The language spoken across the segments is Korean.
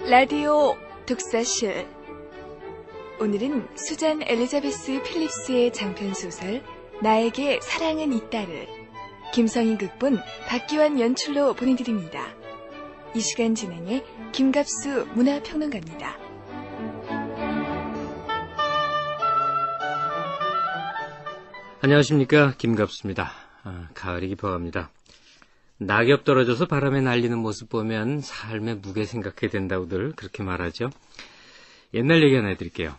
라디오 독서실. 오늘은 수잔 엘리자베스 필립스의 장편소설 나에게 사랑은 있다를 김성희 극본, 박기환 연출로 보내드립니다. 이 시간 진행의 김갑수 문화평론가입니다. 안녕하십니까, 김갑수입니다. 가을이 깊어갑니다. 낙엽 떨어져서 바람에 날리는 모습 보면 삶의 무게 생각하게 된다고들 그렇게 말하죠. 옛날 얘기 하나 해드릴게요.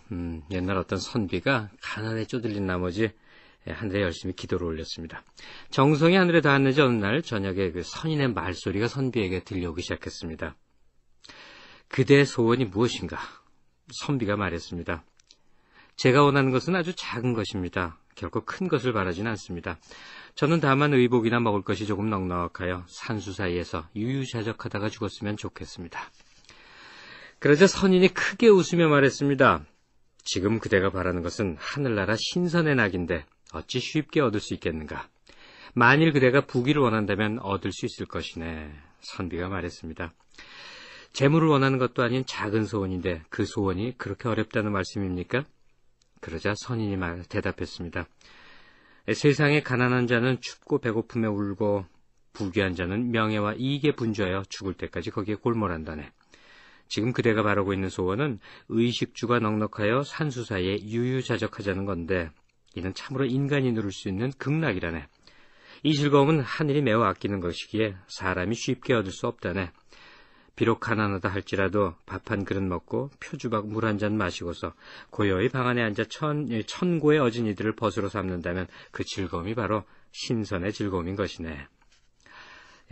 옛날 어떤 선비가 가난에 쪼들린 나머지 하늘에 열심히 기도를 올렸습니다. 정성이 하늘에 닿았는지 어느 날 저녁에 그 선인의 말소리가 선비에게 들려오기 시작했습니다. 그대의 소원이 무엇인가? 선비가 말했습니다. 제가 원하는 것은 아주 작은 것입니다. 결코 큰 것을 바라지는 않습니다. 저는 다만 의복이나 먹을 것이 조금 넉넉하여 산수 사이에서 유유자적하다가 죽었으면 좋겠습니다. 그러자 선인이 크게 웃으며 말했습니다. 지금 그대가 바라는 것은 하늘나라 신선의 낙인데 어찌 쉽게 얻을 수 있겠는가. 만일 그대가 부귀를 원한다면 얻을 수 있을 것이네. 선비가 말했습니다. 재물을 원하는 것도 아닌 작은 소원인데 그 소원이 그렇게 어렵다는 말씀입니까? 그러자 선인이 대답했습니다. 세상에 가난한 자는 춥고 배고픔에 울고 부귀한 자는 명예와 이익에 분주하여 죽을 때까지 거기에 골몰한다네. 지금 그대가 바라고 있는 소원은 의식주가 넉넉하여 산수 사이에 유유자적하자는 건데 이는 참으로 인간이 누릴 수 있는 극락이라네. 이 즐거움은 하늘이 매우 아끼는 것이기에 사람이 쉽게 얻을 수 없다네. 비록 가난하다 할지라도 밥 한 그릇 먹고 표주박 물 한 잔 마시고서 고요히 방 안에 앉아 천고의 어진이들을 벗으로 삼는다면 그 즐거움이 바로 신선의 즐거움인 것이네.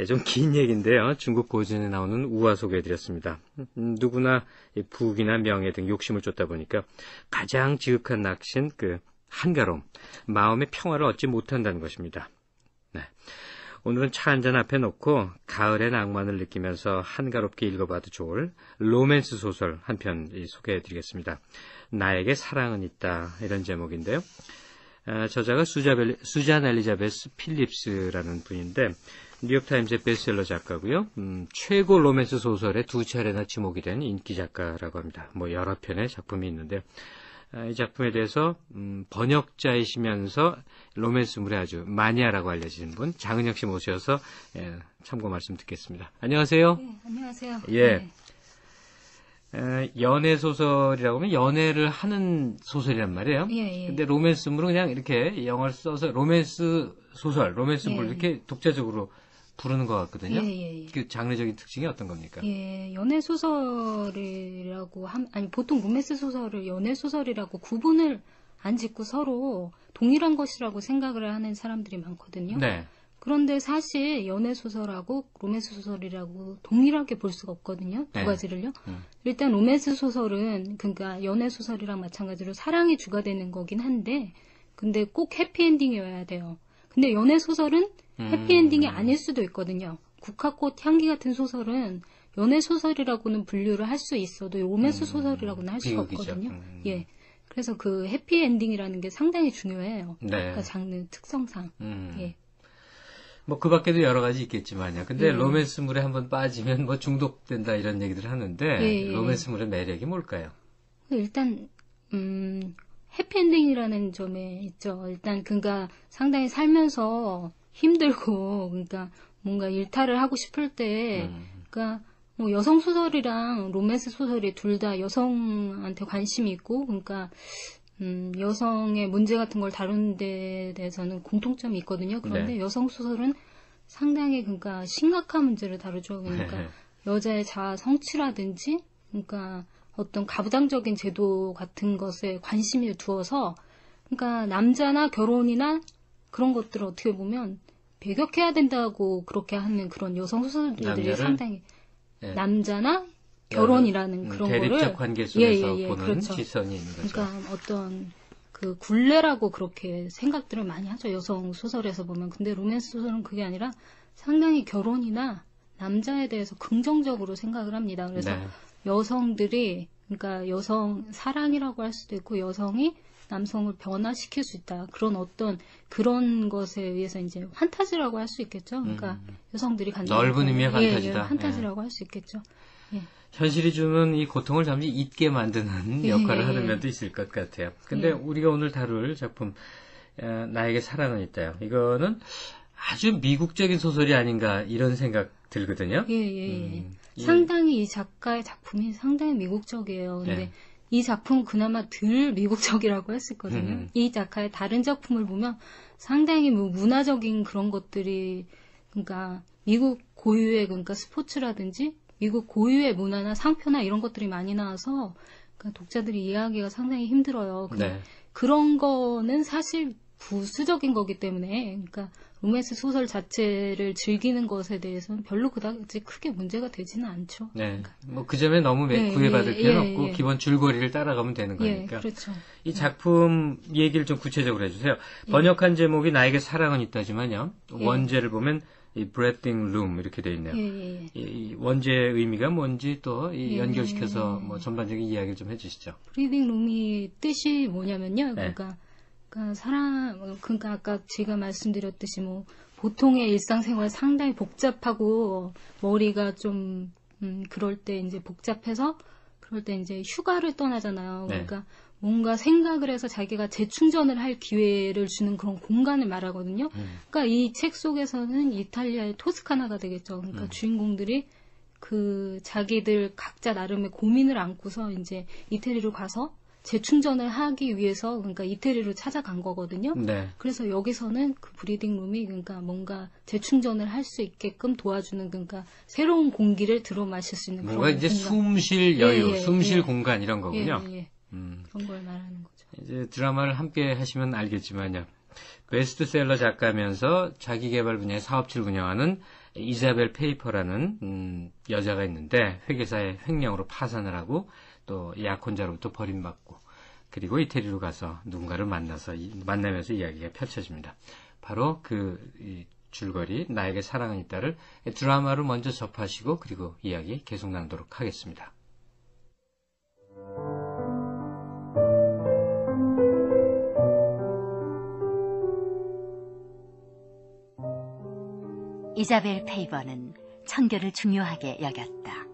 좀 긴 얘기인데요. 중국 고전에 나오는 우화 소개해드렸습니다. 누구나 부귀나 명예 등 욕심을 쫓다 보니까 가장 지극한 낙신, 그 한가로움, 마음의 평화를 얻지 못한다는 것입니다. 네. 오늘은 차 한잔 앞에 놓고 가을의 낭만을 느끼면서 한가롭게 읽어봐도 좋을 로맨스 소설 한 편 소개해드리겠습니다. 나에게 사랑은 있다, 이런 제목인데요. 저자가 수잔 엘리자베스 필립스라는 분인데 뉴욕타임스의 베스트셀러 작가고요. 최고 로맨스 소설에 2차례나 지목이 된 인기 작가라고 합니다. 여러 편의 작품이 있는데요. 이 작품에 대해서 번역자이시면서 로맨스물에 아주 마니아라고 알려진 분 장은혁 씨 모셔서 참고 말씀 듣겠습니다. 안녕하세요. 네, 안녕하세요. 예. 네. 연애 소설이라고 하면 연애를 하는 소설이란 말이에요. 예. 근데 로맨스물은 그냥 이렇게 영어를 써서 로맨스 소설, 로맨스물 이렇게 독자적으로 부르는 것 같거든요. 예. 그 장르적인 특징이 어떤 겁니까? 예, 연애 소설이라고 아니 보통 로맨스 소설을 연애 소설이라고 구분을 안 짓고 서로 동일한 것이라고 생각을 하는 사람들이 많거든요. 네. 그런데 사실 연애 소설하고 로맨스 소설이라고 동일하게 볼 수가 없거든요. 두 가지를요. 일단 로맨스 소설은 그러니까 연애 소설이랑 마찬가지로 사랑이 주가 되는 거긴 한데 근데 꼭 해피엔딩이어야 돼요. 근데 연애 소설은 해피엔딩이 아닐 수도 있거든요. 국화꽃 향기 같은 소설은 연애 소설이라고는 분류를 할 수 있어도 로맨스 소설이라고는 할 수가 없거든요. 예. 그래서 그 해피엔딩이라는 게 상당히 중요해요. 네. 그러니까 장르 특성상. 예. 그 밖에도 여러 가지 있겠지만요. 근데 로맨스물에 한번 빠지면 중독된다 이런 얘기들 하는데 로맨스물의 매력이 뭘까요? 일단 해피엔딩이라는 점에 있죠. 일단 그러니까 상당히 살면서 힘들고 그러니까 뭔가 일탈을 하고 싶을 때 그러니까 여성 소설이랑 로맨스 소설이 둘 다 여성한테 관심이 있고 그러니까 여성의 문제 같은 걸 다루는 데 대해서는 공통점이 있거든요. 그런데 여성 소설은 상당히 그러니까 심각한 문제를 다루죠. 그러니까 여자의 자아 성취라든지 그러니까 어떤 가부장적인 제도 같은 것에 관심을 두어서 그러니까 남자나 결혼이나 그런 것들을 어떻게 보면 배격해야 된다고 그렇게 하는 그런 여성 소설들이 상당히 남자나 결혼이라는 그런 거를 대립적 관계 속에서 보는 그렇죠. 시선이 있는 거죠. 그러니까 어떤 그 굴레라고 그렇게 생각들을 많이 하죠. 여성 소설에서 보면. 근데 로맨스 소설은 그게 아니라 상당히 결혼이나 남자에 대해서 긍정적으로 생각을 합니다. 그래서 여성들이 그러니까 여성 사랑이라고 할 수도 있고 여성이 남성을 변화시킬 수 있다. 그런 어떤 그런 것에 의해서 이제 판타지라고 할 수 있겠죠. 그러니까 여성들이 갖는 넓은 의미의 판타지다. 판타지라고 할 수 있겠죠. 현실이 주는 이 고통을 잠시 잊게 만드는 역할을 하는 면도 있을 것 같아요. 근데 우리가 오늘 다룰 작품 나에게 사랑은 있다요. 이거는 아주 미국적인 소설이 아닌가 이런 생각 들거든요. 상당히 이 작가의 작품이 상당히 미국적이에요. 근데 이 작품은 그나마 덜 미국적이라고 했었거든요. 이 작가의 다른 작품을 보면 상당히 뭐 문화적인 그런 것들이, 그러니까 미국 고유의, 그러니까 스포츠라든지 미국 고유의 문화나 상표나 이런 것들이 많이 나와서 그러니까 독자들이 이해하기가 상당히 힘들어요. 그런 거는 사실 부수적인 거기 때문에, 그러니까 로맨스 소설 자체를 즐기는 것에 대해서는 별로 그다지 크게 문제가 되지는 않죠. 그러니까. 뭐 그 점에 너무 구애받을 필요는 없고 기본 줄거리를 따라가면 되는 거니까. 그렇죠. 이 작품 얘기를 좀 구체적으로 해주세요. 번역한 제목이 나에게 사랑은 있다지만요. 원제를 보면 이 breathing room 이렇게 돼 있네요. 이 원제의 의미가 뭔지 또 연결시켜서 뭐 전반적인 이야기를 좀 해주시죠. breathing room이 뜻이 뭐냐면요. 그러니까 아까 제가 말씀드렸듯이 뭐 보통의 일상생활 상당히 복잡하고 머리가 좀 그럴 때 이제 복잡해서 그럴 때 이제 휴가를 떠나잖아요. 그러니까 뭔가 생각을 해서 자기가 재충전을 할 기회를 주는 그런 공간을 말하거든요. 그러니까 이 책 속에서는 이탈리아의 토스카나가 되겠죠. 그러니까 주인공들이 그 자기들 각자 나름의 고민을 안고서 이제 이태리로 가서 재충전을 하기 위해서 그러니까 이태리로 찾아간 거거든요. 그래서 여기서는 그 브리딩 룸이 그러니까 뭔가 재충전을 할 수 있게끔 도와주는, 그러니까 새로운 공기를 들어 마실 수 있는 뭔가 그런 이제 공간. 숨 쉴 여유, 숨 쉴 공간 이런 거군요. 그런 걸 말하는 거죠. 이제 드라마를 함께 하시면 알겠지만요. 베스트셀러 작가면서 자기 개발 분야의 사업체를 운영하는 이자벨 페이퍼라는 여자가 있는데 회계사의 횡령으로 파산을 하고 또 약혼자로부터 버림받고 그리고 이태리로 가서 누군가를 만나면서 이야기가 펼쳐집니다. 바로 이 줄거리 나에게 사랑은 있다를 드라마로 먼저 접하시고 그리고 이야기 계속 나누도록 하겠습니다. 이자벨 페이버는 청결을 중요하게 여겼다.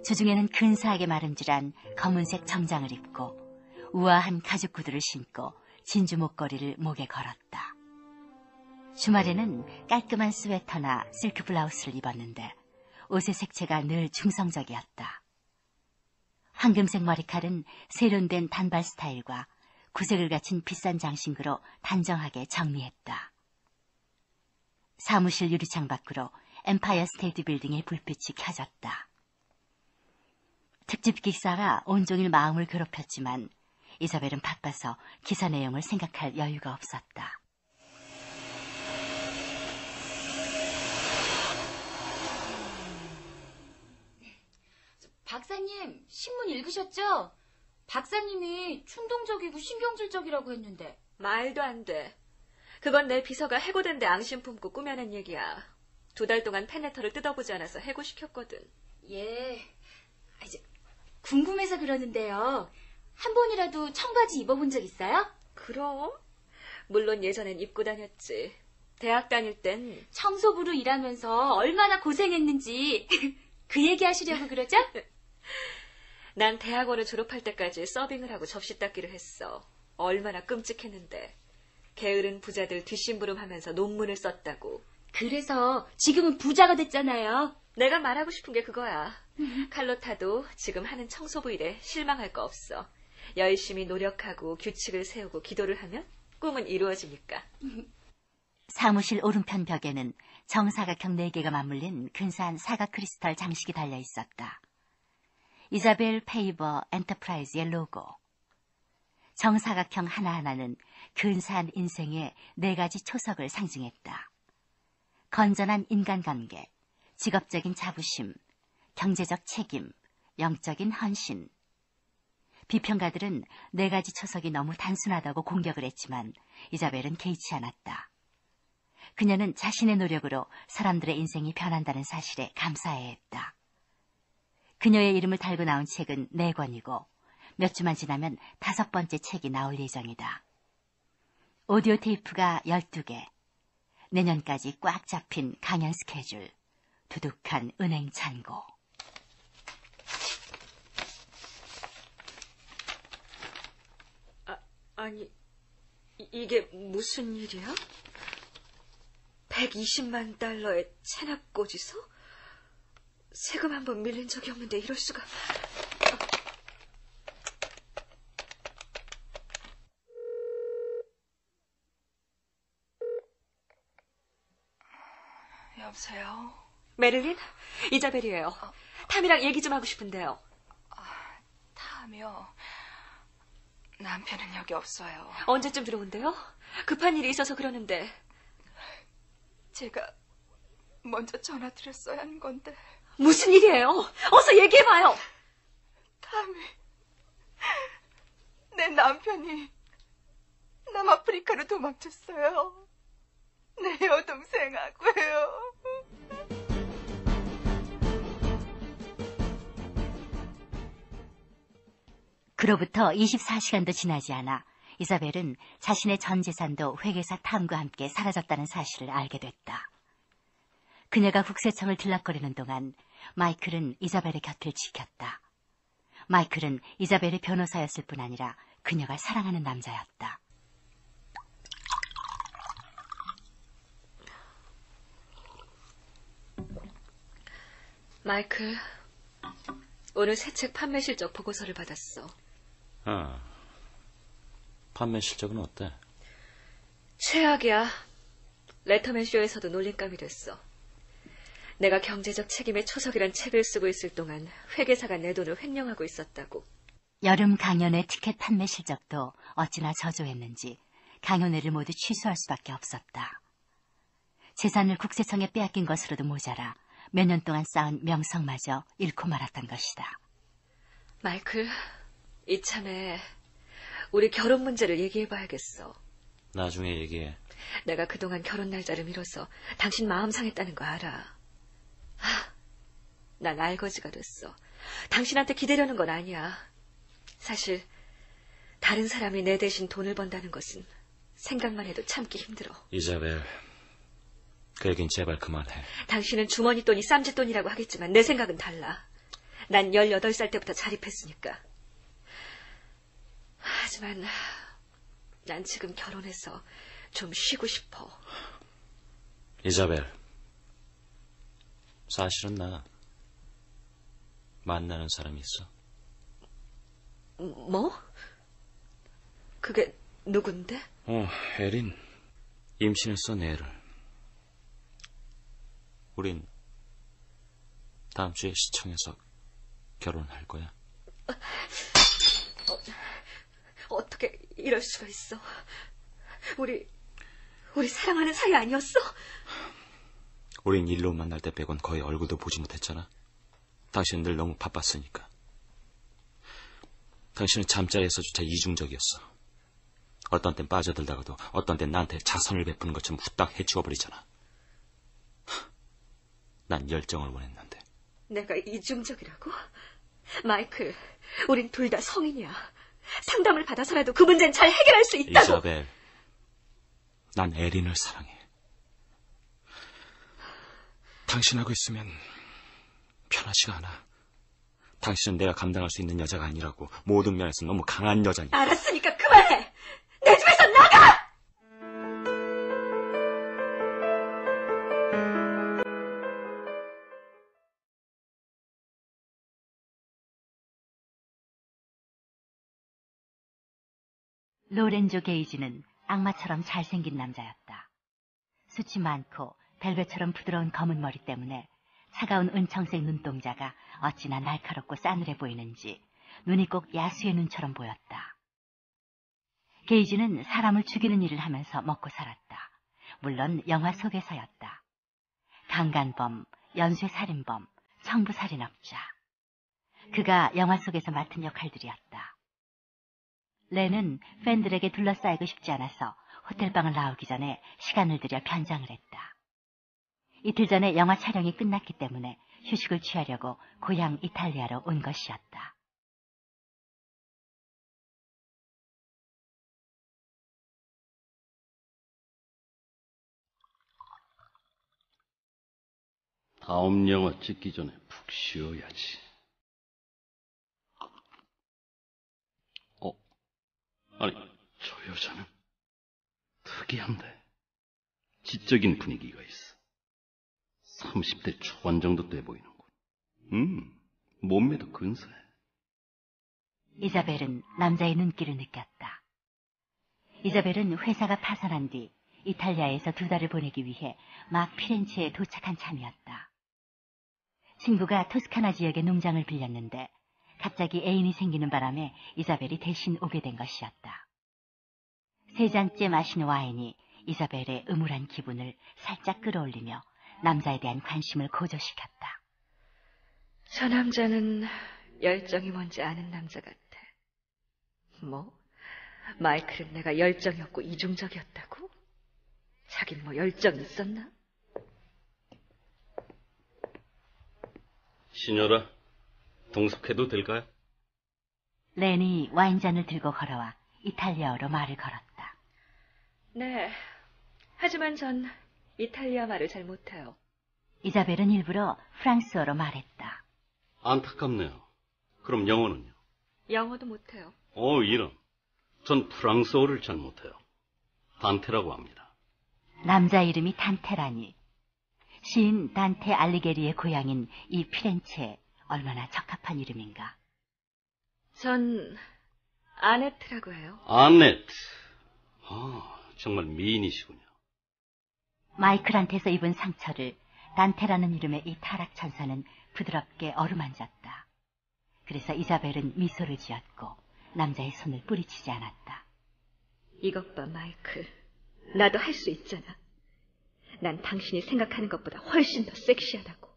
주중에는 근사하게 마름질한 검은색 정장을 입고 우아한 가죽 구두를 신고 진주 목걸이를 목에 걸었다. 주말에는 깔끔한 스웨터나 실크 블라우스를 입었는데 옷의 색채가 늘 중성적이었다. 황금색 머리칼은 세련된 단발 스타일과 구색을 갖춘 비싼 장신구로 단정하게 정리했다. 사무실 유리창 밖으로 엠파이어 스테이트 빌딩의 불빛이 켜졌다. 특집 기사가 온종일 마음을 괴롭혔지만 이사벨은 바빠서 기사 내용을 생각할 여유가 없었다. 박사님, 신문 읽으셨죠? 박사님이 충동적이고 신경질적이라고 했는데. 말도 안 돼. 그건 내 비서가 해고된 데 앙심 품고 꾸며낸 얘기야. 2달 동안 펜레터를 뜯어보지 않아서 해고시켰거든. 이제 궁금해서 그러는데요. 한 번이라도 청바지 입어본 적 있어요? 그럼. 물론 예전엔 입고 다녔지. 대학 다닐 땐 청소부로 일하면서 얼마나 고생했는지 그 얘기 하시려고 그러죠? 난 대학원을 졸업할 때까지 서빙을 하고 접시 닦기를 했어. 얼마나 끔찍했는데. 게으른 부자들 뒷심부름하면서 논문을 썼다고. 그래서 지금은 부자가 됐잖아요. 내가 말하고 싶은 게 그거야. 칼로타도 지금 하는 청소부 일에 실망할 거 없어. 열심히 노력하고 규칙을 세우고 기도를 하면 꿈은 이루어지니까. 사무실 오른편 벽에는 정사각형 4개가 맞물린 근사한 사각 크리스탈 장식이 달려 있었다. 이자벨 페이버 엔터프라이즈의 로고. 정사각형 하나하나는 근사한 인생의 4가지 초석을 상징했다. 건전한 인간관계, 직업적인 자부심, 경제적 책임, 영적인 헌신. 비평가들은 4가지 초석이 너무 단순하다고 공격을 했지만 이자벨은 개의치 않았다. 그녀는 자신의 노력으로 사람들의 인생이 변한다는 사실에 감사해했다. 그녀의 이름을 달고 나온 책은 4권이고 몇 주만 지나면 5번째 책이 나올 예정이다. 오디오 테이프가 12개, 내년까지 꽉 잡힌 강연 스케줄, 두둑한 은행 잔고. 아니, 이게 무슨 일이야? 120만 달러의 체납고지서? 세금 한 번 밀린 적이 없는데 이럴 수가. 여보세요? 메릴린? 이자벨이에요. 탐이랑 얘기 좀 하고 싶은데요. 탐이요? 남편은 여기 없어요. 언제쯤 들어온대요? 급한 일이 있어서 그러는데. 제가 먼저 전화 드렸어야 하는 건데. 무슨 일이에요? 어서 얘기해봐요. 탐이, 내 남편이 남아프리카로 도망쳤어요. 내 여동생하고요. 그로부터 24시간도 지나지 않아 이사벨은 자신의 전 재산도 회계사 탐과 함께 사라졌다는 사실을 알게 됐다. 그녀가 국세청을 들락거리는 동안 마이클은 이사벨의 곁을 지켰다. 마이클은 이사벨의 변호사였을 뿐 아니라 그녀가 사랑하는 남자였다. 마이클, 오늘 새 책 판매 실적 보고서를 받았어. 판매 실적은 어때? 최악이야. 레터맨 쇼에서도 놀림감이 됐어. 내가 경제적 책임의 초석이란 책을 쓰고 있을 동안 회계사가 내 돈을 횡령하고 있었다고. 여름 강연의 티켓 판매 실적도 어찌나 저조했는지 강연회를 모두 취소할 수밖에 없었다. 재산을 국세청에 빼앗긴 것으로도 모자라 몇 년 동안 쌓은 명성마저 잃고 말았던 것이다. 마이클, 이참에 우리 결혼 문제를 얘기해봐야겠어. 나중에 얘기해. 내가 그동안 결혼 날짜를 미뤄서 당신 마음 상했다는 거 알아. 난 알거지가 됐어. 당신한테 기대려는 건 아니야. 사실 다른 사람이 내 대신 돈을 번다는 것은 생각만 해도 참기 힘들어. 이자벨, 그 얘긴 제발 그만해. 당신은 주머니 돈이 쌈짓돈이라고 하겠지만 내 생각은 달라. 난 18살 때부터 자립했으니까. 하지만 난 지금 결혼해서 좀 쉬고 싶어. 이자벨, 사실은 나 만나는 사람이 있어. 뭐? 그게 누군데? 에린. 임신했어, 내를. 우린 다음 주에 시청에서 결혼할 거야. 어떻게 이럴 수가 있어? 우리 사랑하는 사이 아니었어? 우린 일로 만날 때 빼곤 거의 얼굴도 보지 못했잖아. 당신은 늘 너무 바빴으니까. 당신은 잠자리에서조차 이중적이었어. 어떤 땐 빠져들다가도 어떤 땐 나한테 자선을 베푸는 것처럼 후딱 해치워버리잖아. 난 열정을 원했는데. 내가 이중적이라고? 마이클, 우린 둘 다 성인이야. 상담을 받아서라도 그 문제는 잘 해결할 수 있다고. 이자벨, 난 에린을 사랑해. 당신하고 있으면 편하지가 않아. 당신은 내가 감당할 수 있는 여자가 아니라고. 모든 면에서 너무 강한 여자니. 알았으니까 그만해. 내 집에서 나가! 로렌조 게이지는 악마처럼 잘생긴 남자였다. 숱이 많고 벨벳처럼 부드러운 검은 머리 때문에 차가운 은청색 눈동자가 어찌나 날카롭고 싸늘해 보이는지 눈이 꼭 야수의 눈처럼 보였다. 게이지는 사람을 죽이는 일을 하면서 먹고 살았다. 물론 영화 속에서였다. 강간범, 연쇄살인범, 청부살인업자. 그가 영화 속에서 맡은 역할들이었다. 렌은 팬들에게 둘러싸이고 싶지 않아서 호텔방을 나오기 전에 시간을 들여 변장을 했다. 이틀 전에 영화 촬영이 끝났기 때문에 휴식을 취하려고 고향 이탈리아로 온 것이었다. 다음 영화 찍기 전에 푹 쉬어야지. 아니, 저 여자는 특이한데 지적인 분위기가 있어. 30대 초반 정도 돼 보이는군. 몸매도 근사해. 이자벨은 남자의 눈길을 느꼈다. 이자벨은 회사가 파산한 뒤 이탈리아에서 2달을 보내기 위해 막 피렌체에 도착한 참이었다. 친구가 토스카나 지역의 농장을 빌렸는데 갑자기 애인이 생기는 바람에 이자벨이 대신 오게 된 것이었다. 3잔째 마신 와인이 이자벨의 음울한 기분을 살짝 끌어올리며 남자에 대한 관심을 고조시켰다. 저 남자는 열정이 뭔지 아는 남자 같아. 뭐? 마이클은 내가 열정이 없고 이중적이었다고? 자긴 뭐 열정이 있었나? 시녀라, 동석해도 될까요? 렌이 와인잔을 들고 걸어와 이탈리아어로 말을 걸었다. 네. 하지만 전 이탈리아 말을 잘 못해요. 이자벨은 일부러 프랑스어로 말했다. 안타깝네요. 그럼 영어는요? 영어도 못해요. 이런. 전 프랑스어를 잘 못해요. 단테라고 합니다. 남자 이름이 단테라니. 시인 단테 알리게리의 고향인 이 피렌체에 얼마나 적합한 이름인가. 전 아네트라고 해요. 아네트. 정말 미인이시군요. 마이클한테서 입은 상처를 단테라는 이름의 이 타락천사는 부드럽게 어루만졌다. 그래서 이자벨은 미소를 지었고 남자의 손을 뿌리치지 않았다. 이것 봐, 마이클. 나도 할 수 있잖아. 난 당신이 생각하는 것보다 훨씬 더 섹시하다고.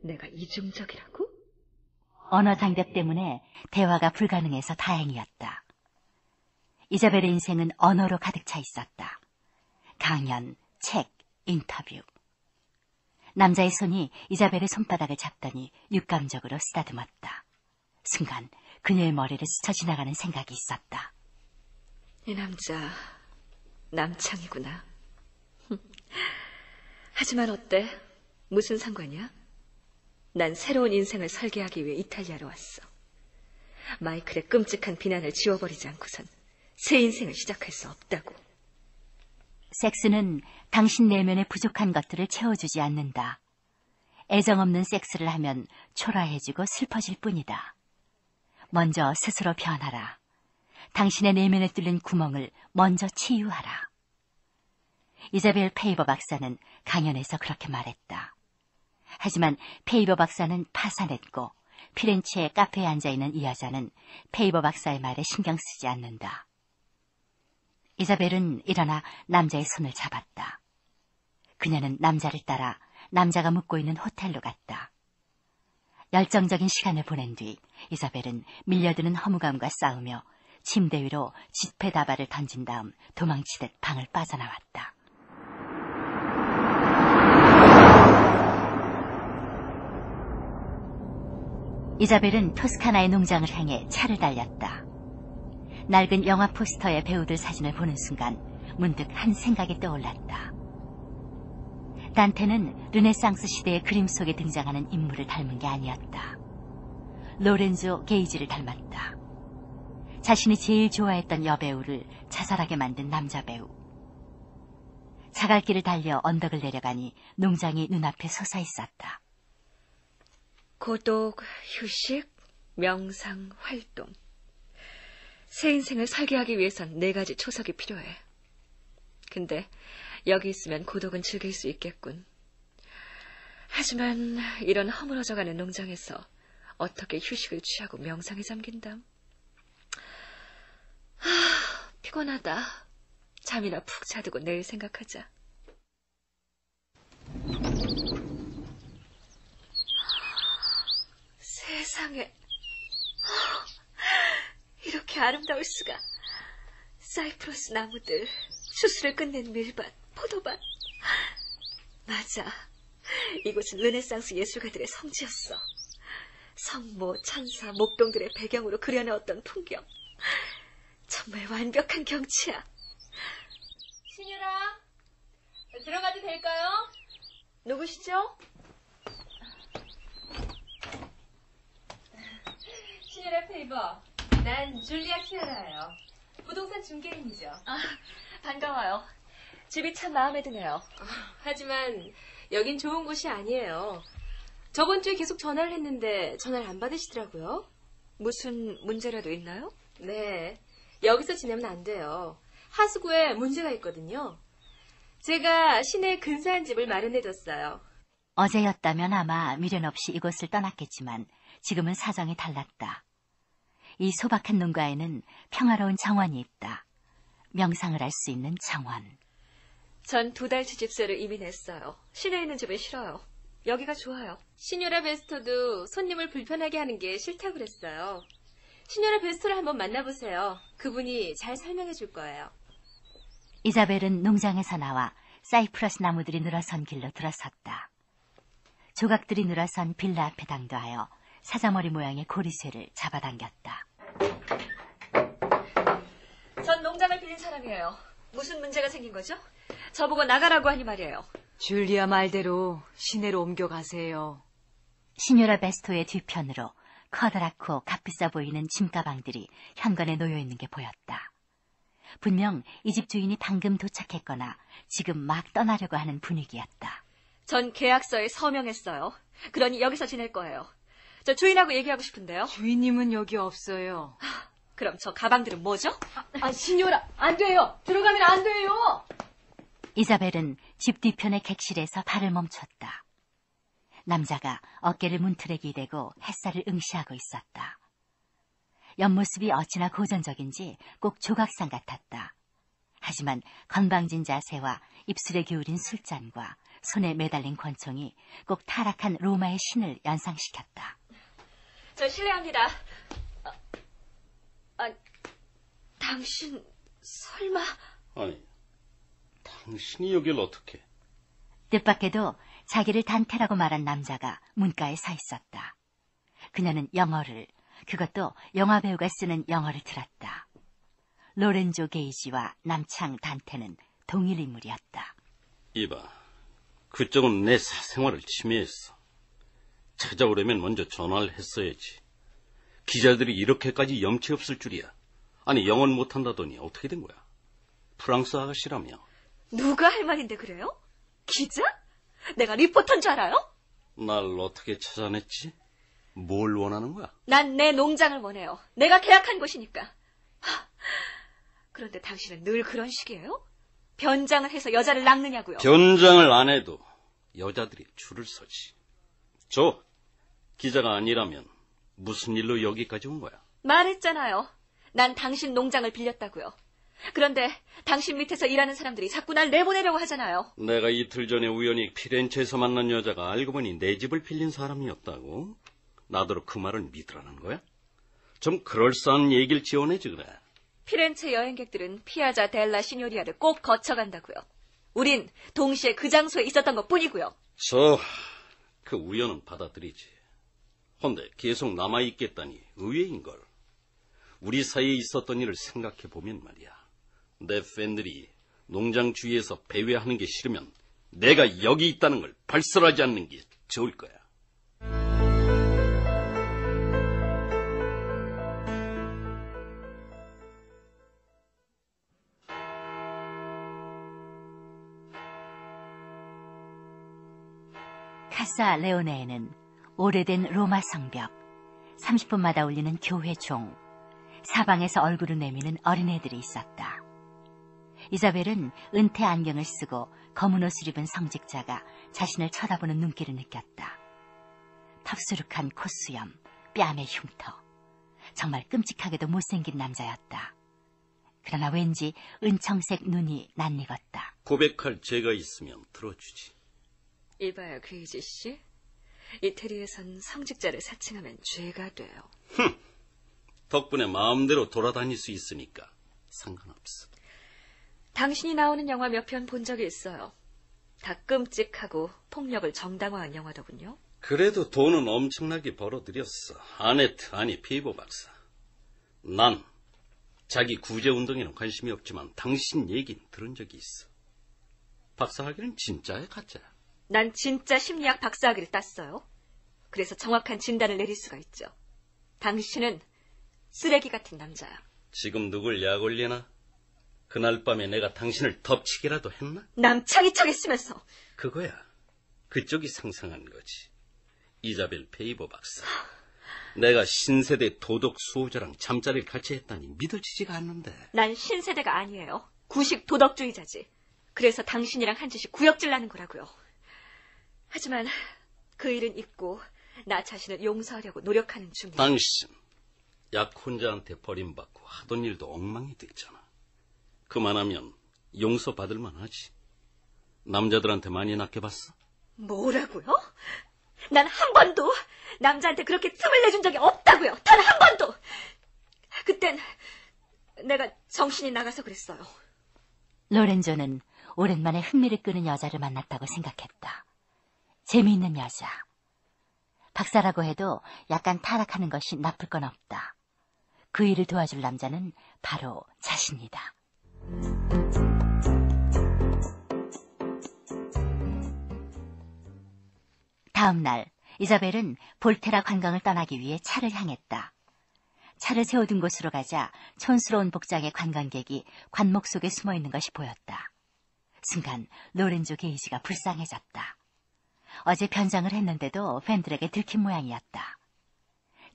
내가 이중적이라고? 언어 장벽 때문에 대화가 불가능해서 다행이었다. 이자벨의 인생은 언어로 가득 차 있었다. 강연, 책, 인터뷰. 남자의 손이 이자벨의 손바닥을 잡더니 육감적으로 쓰다듬었다. 순간 그녀의 머리를 스쳐 지나가는 생각이 있었다. 이 남자 남창이구나. 하지만 어때? 무슨 상관이야? 난 새로운 인생을 설계하기 위해 이탈리아로 왔어. 마이클의 끔찍한 비난을 지워버리지 않고선 새 인생을 시작할 수 없다고. 섹스는 당신 내면의 부족한 것들을 채워주지 않는다. 애정 없는 섹스를 하면 초라해지고 슬퍼질 뿐이다. 먼저 스스로 변하라. 당신의 내면에 뚫린 구멍을 먼저 치유하라. 이자벨 페이버 박사는 강연에서 그렇게 말했다. 하지만 페이버 박사는 파산했고 피렌체의 카페에 앉아있는 이 여자는 페이버 박사의 말에 신경 쓰지 않는다. 이자벨은 일어나 남자의 손을 잡았다. 그녀는 남자를 따라 남자가 묵고 있는 호텔로 갔다. 열정적인 시간을 보낸 뒤 이자벨은 밀려드는 허무감과 싸우며 침대 위로 지폐다발을 던진 다음 도망치듯 방을 빠져나왔다. 이자벨은 토스카나의 농장을 향해 차를 달렸다. 낡은 영화 포스터의 배우들 사진을 보는 순간 문득 한 생각이 떠올랐다. 단테는 르네상스 시대의 그림 속에 등장하는 인물을 닮은 게 아니었다. 로렌조 게이지를 닮았다. 자신이 제일 좋아했던 여배우를 자살하게 만든 남자 배우. 자갈길을 달려 언덕을 내려가니 농장이 눈앞에 솟아 있었다. 고독, 휴식, 명상, 활동. 새 인생을 설계하기 위해선 4가지 초석이 필요해. 근데 여기 있으면 고독은 즐길 수 있겠군. 하지만 이런 허물어져가는 농장에서 어떻게 휴식을 취하고 명상에 잠긴담? 피곤하다. 잠이나 푹 자두고 내일 생각하자. 세상에, 이렇게 아름다울 수가. 사이프러스 나무들, 수술을 끝낸 밀밭, 포도밭. 맞아, 이곳은 르네상스 예술가들의 성지였어. 성모, 천사, 목동들의 배경으로 그려내었던 풍경. 정말 완벽한 경치야. 신유라, 들어가도 될까요? 누구시죠? 신유라 페이버, 난 줄리아 키아라예요. 부동산 중개인이죠. 반가워요. 집이 참 마음에 드네요. 하지만 여긴 좋은 곳이 아니에요. 저번 주에 계속 전화를 했는데 전화를 안 받으시더라고요. 무슨 문제라도 있나요? 네, 여기서 지내면 안 돼요. 하수구에 문제가 있거든요. 제가 시내에 근사한 집을 마련해뒀어요. 어제였다면 아마 미련 없이 이곳을 떠났겠지만 지금은 사정이 달랐다. 이 소박한 농가에는 평화로운 정원이 있다. 명상을 할 수 있는 정원. 전 2달치 집세를 이미 냈어요. 시내에 있는 집은 싫어요. 여기가 좋아요. 시녀라 베스토도 손님을 불편하게 하는 게 싫다고 그랬어요. 시녀라 베스토를 한번 만나보세요. 그분이 잘 설명해 줄 거예요. 이자벨은 농장에서 나와 사이프러스 나무들이 늘어선 길로 들어섰다. 조각들이 늘어선 빌라 앞에 당도하여 사자머리 모양의 고리쇠를 잡아당겼다. 전 농장을 빌린 사람이에요. 무슨 문제가 생긴 거죠? 저보고 나가라고 하니 말이에요. 줄리아 말대로 시내로 옮겨가세요. 시녀라 베스토의 뒤편으로 커다랗고 값비싸 보이는 짐가방들이 현관에 놓여 있는 게 보였다. 분명 이 집 주인이 방금 도착했거나 지금 막 떠나려고 하는 분위기였다. 전 계약서에 서명했어요. 그러니 여기서 지낼 거예요. 저 주인하고 얘기하고 싶은데요. 주인님은 여기 없어요. 그럼 저 가방들은 뭐죠? 시녀라, 안 돼요. 들어가면 안 돼요. 이자벨은 집 뒤편의 객실에서 발을 멈췄다. 남자가 어깨를 문틀에 기대고 햇살을 응시하고 있었다. 옆모습이 어찌나 고전적인지 꼭 조각상 같았다. 하지만 건방진 자세와 입술에 기울인 술잔과 손에 매달린 권총이 꼭 타락한 로마의 신을 연상시켰다. 저 실례합니다. 당신 설마... 아니, 당신이 여길 어떻게? 뜻밖에도 자기를 단테라고 말한 남자가 문가에 서 있었다. 그녀는 영어를, 그것도 영화배우가 쓰는 영어를 들었다. 로렌조 게이지와 남창 단테는 동일 인물이었다. 이봐, 그쪽은 내 사생활을 침해했어. 찾아오려면 먼저 전화를 했어야지. 기자들이 이렇게까지 염치 없을 줄이야. 아니, 영어는 못한다더니 어떻게 된 거야? 프랑스 아가씨라며. 누가 할 말인데 그래요? 기자? 내가 리포터인 줄 알아요? 날 어떻게 찾아냈지? 뭘 원하는 거야? 난 내 농장을 원해요. 내가 계약한 곳이니까. 그런데 당신은 늘 그런 식이에요? 변장을 해서 여자를 낚느냐고요? 변장을 안 해도 여자들이 줄을 서지. 기자가 아니라면 무슨 일로 여기까지 온 거야? 말했잖아요. 난 당신 농장을 빌렸다고요. 그런데 당신 밑에서 일하는 사람들이 자꾸 날 내보내려고 하잖아요. 내가 이틀 전에 우연히 피렌체에서 만난 여자가 알고 보니 내 집을 빌린 사람이었다고? 나더러 그 말을 믿으라는 거야? 좀 그럴싸한 얘기를 지어내지 그래. 피렌체 여행객들은 피아자 델라 시뇨리아를 꼭 거쳐간다고요. 우린 동시에 그 장소에 있었던 것뿐이고요. 그 우연은 받아들이지. 헌데 계속 남아있겠다니 의외인걸. 우리 사이에 있었던 일을 생각해보면 말이야. 내 팬들이 농장 주위에서 배회하는 게 싫으면 내가 여기 있다는 걸 발설하지 않는 게 좋을 거야. 카사 레오네에는 오래된 로마 성벽, 30분마다 울리는 교회 종, 사방에서 얼굴을 내미는 어린애들이 있었다. 이자벨은 은퇴 안경을 쓰고 검은 옷을 입은 성직자가 자신을 쳐다보는 눈길을 느꼈다. 텁수룩한 콧수염, 뺨의 흉터. 정말 끔찍하게도 못생긴 남자였다. 그러나 왠지 은청색 눈이 낯익었다. 고백할 죄가 있으면 들어주지. 이봐요, 괴이지 씨. 이태리에선 성직자를 사칭하면 죄가 돼요. 덕분에 마음대로 돌아다닐 수 있으니까 상관없어. 당신이 나오는 영화 몇 편 본 적이 있어요. 다 끔찍하고 폭력을 정당화한 영화더군요. 그래도 돈은 엄청나게 벌어들였어. 아네트, 아니 피보 박사. 난 자기 구제운동에는 관심이 없지만 당신 얘기는 들은 적이 있어. 박사학위는 진짜야, 가짜야? 난 진짜 심리학 박사학위를 땄어요. 그래서 정확한 진단을 내릴 수가 있죠. 당신은 쓰레기 같은 남자야. 지금 누굴 약 올리나? 그날 밤에 내가 당신을 덮치기라도 했나? 남창이 척했으면서. 그거야. 그쪽이 상상한 거지. 이자벨 페이보 박사. 내가 신세대 도덕 수호자랑 잠자리를 같이 했다니 믿어지지가 않는데. 난 신세대가 아니에요. 구식 도덕주의자지. 그래서 당신이랑 한 짓이 구역질 나는 거라고요. 하지만 그 일은 잊고 나 자신을 용서하려고 노력하는 중이에요. 당신 약 혼자한테 버림받고 하던 일도 엉망이 됐잖아. 그만하면 용서받을 만하지. 남자들한테 많이 낚여봤어? 뭐라고요? 난 한 번도 남자한테 그렇게 틈을 내준 적이 없다고요. 단 한 번도. 그땐 내가 정신이 나가서 그랬어요. 로렌조는 오랜만에 흥미를 끄는 여자를 만났다고 생각했다. 재미있는 여자. 박사라고 해도 약간 타락하는 것이 나쁠 건 없다. 그 일을 도와줄 남자는 바로 자신이다. 다음 날 이자벨은 볼테라 관광을 떠나기 위해 차를 향했다. 차를 세워둔 곳으로 가자 촌스러운 복장의 관광객이 관목 속에 숨어있는 것이 보였다. 순간 로렌조 게이지가 불쌍해졌다. 어제 변장을 했는데도 팬들에게 들킨 모양이었다.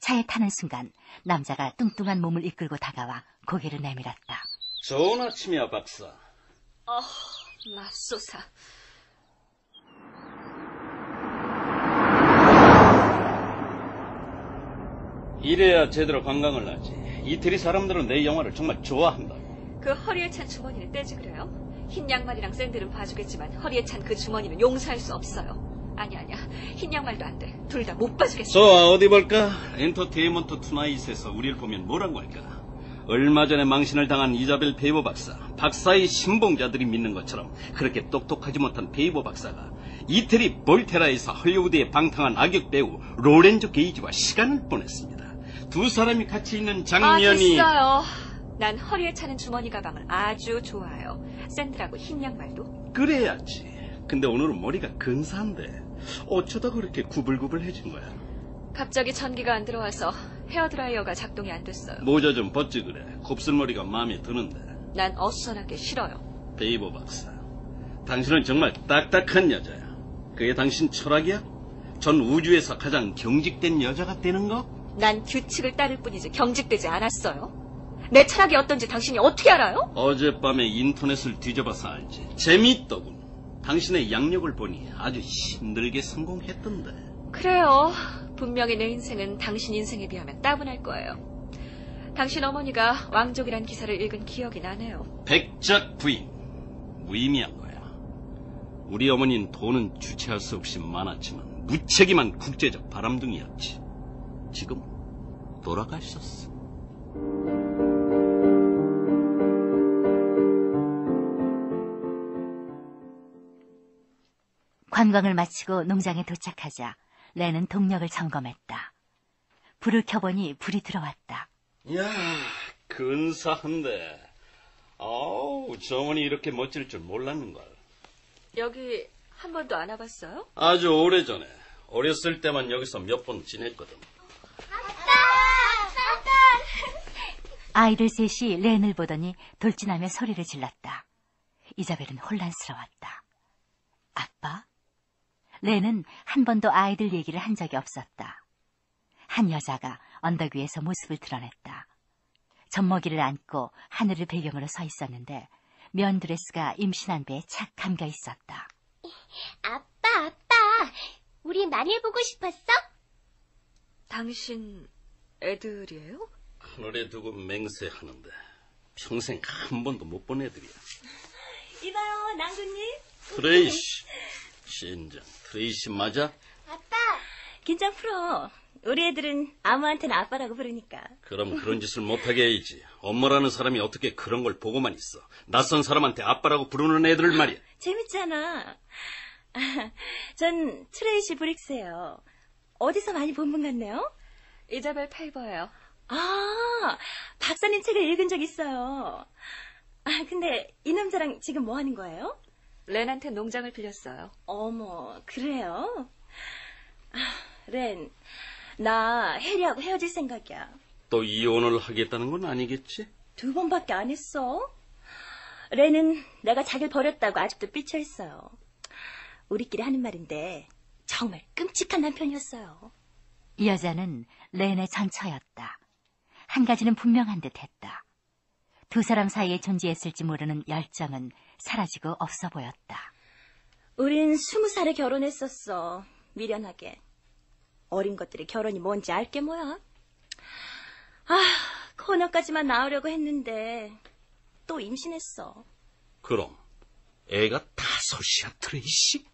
차에 타는 순간 남자가 뚱뚱한 몸을 이끌고 다가와 고개를 내밀었다. 좋은 아침이야, 박사. 맙소사. 이래야 제대로 관광을 하지. 이태리 사람들은 내 영화를 정말 좋아한다. 그 허리에 찬 주머니는 떼지 그래요? 흰 양말이랑 샌들은 봐주겠지만 허리에 찬 그 주머니는 용서할 수 없어요. 아니야. 흰 양말도 안 돼. 둘 다 못 봐주겠어. 좋아, 어디 볼까? 엔터테인먼트 투나잇에서 우리를 보면 뭐라고 할까? 얼마 전에 망신을 당한 이자벨 페이보 박사. 박사의 신봉자들이 믿는 것처럼 그렇게 똑똑하지 못한 페이보 박사가 이태리 볼테라에서 헐리우드에 방탕한 악역 배우 로렌조 게이지와 시간을 보냈습니다. 두 사람이 같이 있는 장면이... 됐어요. 난 허리에 차는 주머니 가방을 아주 좋아해요. 샌들하고 흰 양말도. 그래야지. 근데 오늘은 머리가 근사한데 어쩌다 그렇게 구불구불해진 거야? 갑자기 전기가 안 들어와서 헤어드라이어가 작동이 안 됐어요. 모자 좀 벗지 그래. 곱슬머리가 마음에 드는데. 난 어수선하게 싫어요. 베이보 박사, 당신은 정말 딱딱한 여자야. 그게 당신 철학이야? 전 우주에서 가장 경직된 여자가 되는 거? 난 규칙을 따를 뿐이지 경직되지 않았어요. 내 철학이 어떤지 당신이 어떻게 알아요? 어젯밤에 인터넷을 뒤져봐서 알지. 재미있더군. 당신의 양력을 보니 아주 힘들게 성공했던데. 그래요. 분명히 내 인생은 당신 인생에 비하면 따분할 거예요. 당신 어머니가 왕족이란 기사를 읽은 기억이 나네요. 백작 부인. 무의미한 거야. 우리 어머니는 돈은 주체할 수 없이 많았지만 무책임한 국제적 바람둥이였지. 지금 돌아가셨어. 관광을 마치고 농장에 도착하자 렌은 동력을 점검했다. 불을 켜보니 불이 들어왔다. 이야, 근사한데. 아우, 정원이 이렇게 멋질 줄 몰랐는걸. 여기 한 번도 안 와봤어요? 아주 오래전에. 어렸을 때만 여기서 몇 번 지냈거든. 아이들 셋이 렌을 보더니 돌진하며 소리를 질렀다. 이자벨은 혼란스러웠다. 아빠? 렌은 한 번도 아이들 얘기를 한 적이 없었다. 한 여자가 언덕 위에서 모습을 드러냈다. 젖먹이를 안고 하늘을 배경으로 서 있었는데 면 드레스가 임신한 배에 착 감겨 있었다. 아빠, 우리 많이 보고 싶었어? 당신 애들이에요? 하늘에 두고 맹세하는데 평생 한 번도 못 본 애들이야. 이봐요, 낭군님. 트레이시. 신장, 트레이시 맞아? 아빠, 긴장 풀어. 우리 애들은 아무한테나 아빠라고 부르니까. 그럼 그런 짓을 못하게 해야지. 엄마라는 사람이 어떻게 그런 걸 보고만 있어. 낯선 사람한테 아빠라고 부르는 애들을 말이야. 재밌잖아. 전 트레이시 브릭스예요. 어디서 많이 본 분 같네요? 이자벨 페이버예요. 아, 박사님 책을 읽은 적 있어요. 근데 이 남자랑 지금 뭐 하는 거예요? 렌한테 농장을 빌렸어요. 어머, 그래요? 렌, 나 해리하고 헤어질 생각이야. 또 이혼을 하겠다는 건 아니겠지? 2번밖에 안 했어. 렌은 내가 자기를 버렸다고 아직도 삐쳐있어요. 우리끼리 하는 말인데 정말 끔찍한 남편이었어요. 이 여자는 렌의 전처였다. 한 가지는 분명한 듯 했다. 두 사람 사이에 존재했을지 모르는 열정은 사라지고 없어 보였다. 우린 20살에 결혼했었어. 미련하게. 어린 것들이 결혼이 뭔지 알게 뭐야. 코너까지만 나오려고 했는데 또 임신했어. 그럼 애가 5이야, 트레이시?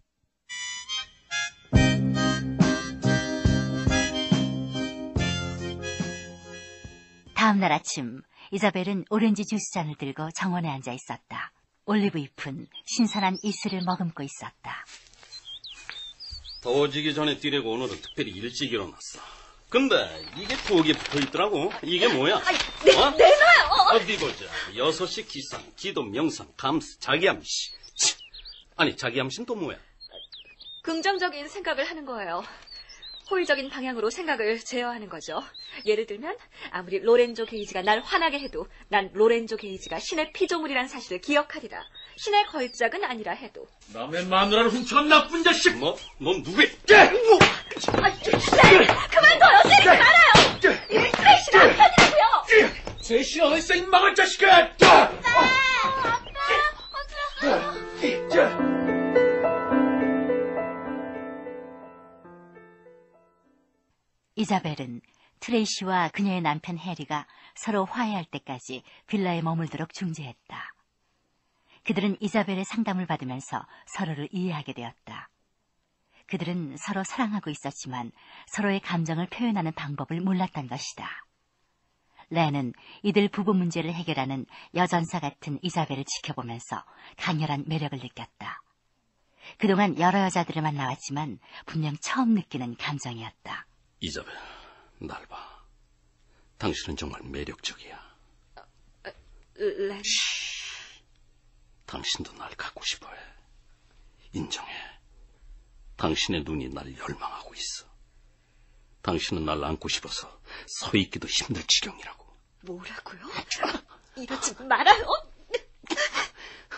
다음 날 아침 이자벨은 오렌지 주스잔을 들고 정원에 앉아 있었다. 올리브 잎은 신선한 이슬을 머금고 있었다. 더워지기 전에 뛰려고 오늘은 특별히 일찍 일어났어. 근데 이게 부엌에 붙어있더라고. 이게 뭐야? 내놔요! 어디 보자. 6시 기상, 기도, 명상, 감스, 자기암시. 아니, 자기암시는 또 뭐야? 긍정적인 생각을 하는 거예요. 호의적인 방향으로 생각을 제어하는 거죠. 예를 들면 아무리 로렌조 게이지가 날 화나게 해도 난 로렌조 게이지가 신의 피조물이란 사실을 기억하리라. 신의 걸작은 아니라 해도. 남의 마누라를 훔쳐간 나쁜 자식! 뭐? 넌 누구야? 그만둬요! 때리지 말아요! 이 트레이시 남편이라고요! 제시 어딨어, 이 망할 자식아! 이자벨은 트레이시와 그녀의 남편 해리가 서로 화해할 때까지 빌라에 머물도록 중재했다. 그들은 이자벨의 상담을 받으면서 서로를 이해하게 되었다. 그들은 서로 사랑하고 있었지만 서로의 감정을 표현하는 방법을 몰랐던 것이다. 렌은 이들 부부 문제를 해결하는 여전사 같은 이자벨을 지켜보면서 강렬한 매력을 느꼈다. 그동안 여러 여자들을 만나왔지만 분명 처음 느끼는 감정이었다. 이자벨, 날 봐. 당신은 정말 매력적이야. 렌. 당신도 날 갖고 싶어해. 인정해. 당신의 눈이 날 열망하고 있어. 당신은 날 안고 싶어서 서 있기도 힘들 지경이라고. 뭐라고요? 이러지 말아요.